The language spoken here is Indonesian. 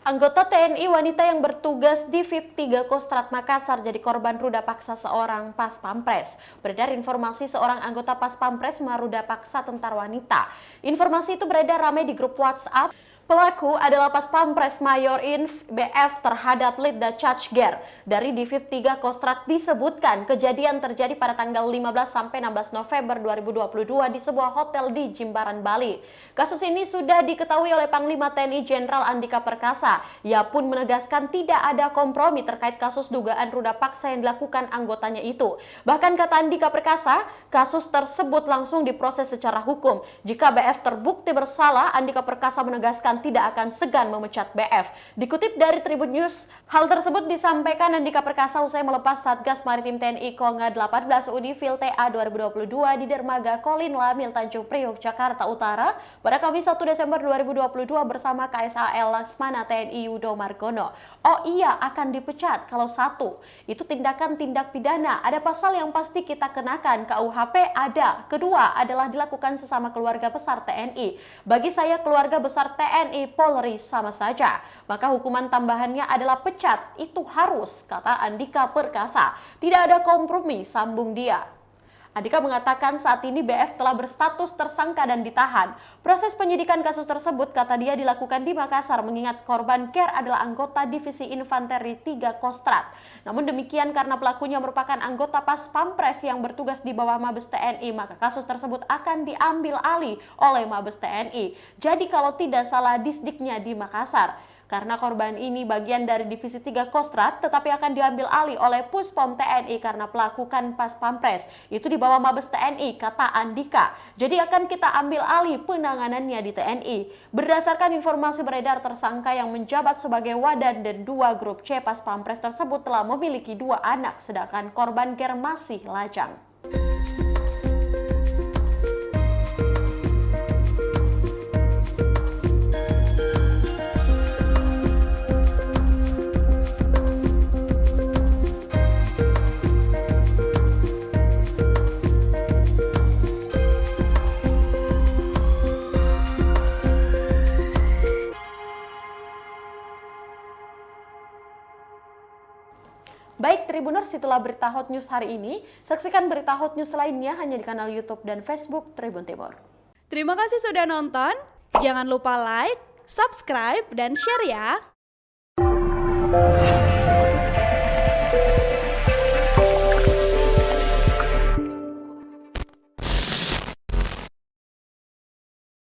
Anggota TNI wanita yang bertugas di VIP 3 Kostrad Makassar jadi korban ruda paksa seorang pas pampres. Beredar informasi seorang anggota pas pampres meruda paksa tentara wanita. Informasi itu beredar ramai di grup WhatsApp. Pelaku adalah pas pampres Mayor Inf BF terhadap Lidda Cachger. Dari Divip 3 Kostrad disebutkan kejadian terjadi pada tanggal 15 sampai 16 November 2022 di sebuah hotel di Jimbaran, Bali. Kasus ini sudah diketahui oleh Panglima TNI Jenderal Andika Perkasa. Ia pun menegaskan tidak ada kompromi terkait kasus dugaan ruda paksa yang dilakukan anggotanya itu. Bahkan kata Andika Perkasa, kasus tersebut langsung diproses secara hukum. Jika BF terbukti bersalah, Andika Perkasa menegaskan tidak akan segan memecat BF. Dikutip dari Tribun News, hal tersebut disampaikan Andika Perkasa usai melepas Satgas Maritim TNI Konga 18 Unifil TA 2022 di Dermaga Kolin Lamil Tanjung Priok, Jakarta Utara pada Kamis 1 Desember 2022 bersama KSAL Laksmana TNI Yudo Margono. Oh iya, akan dipecat kalau satu, itu tindakan tindak pidana, ada pasal yang pasti kita kenakan, KUHP ada. Kedua adalah dilakukan sesama keluarga besar TNI. Bagi saya keluarga besar TNI Polri sama saja, maka hukuman tambahannya adalah pecat, itu harus, kata Andika Perkasa. Tidak ada kompromi, sambung dia. Andika mengatakan saat ini BF telah berstatus tersangka dan ditahan. Proses penyidikan kasus tersebut, kata dia, dilakukan di Makassar mengingat korban Care adalah anggota Divisi Infanteri 3 Kostrad. Namun demikian karena pelakunya merupakan anggota pas pampres yang bertugas di bawah Mabes TNI, maka kasus tersebut akan diambil alih oleh Mabes TNI. Jadi kalau tidak salah disdiknya di Makassar. Karena korban ini bagian dari Divisi 3 Kostrad, tetapi akan diambil alih oleh Puspom TNI karena pelakukan pas pampres. Itu di bawah Mabes TNI, kata Andika. Jadi akan kita ambil alih penanganannya di TNI. Berdasarkan informasi beredar, tersangka yang menjabat sebagai Wadan dan 2 grup C pas pampres tersebut telah memiliki 2 anak, sedangkan korban Ger masih lajang. Baik Tribuners, itulah berita Hot News hari ini. Saksikan berita Hot News lainnya hanya di kanal YouTube dan Facebook Tribun Timur. Terima kasih sudah nonton. Jangan lupa like, subscribe, dan share ya.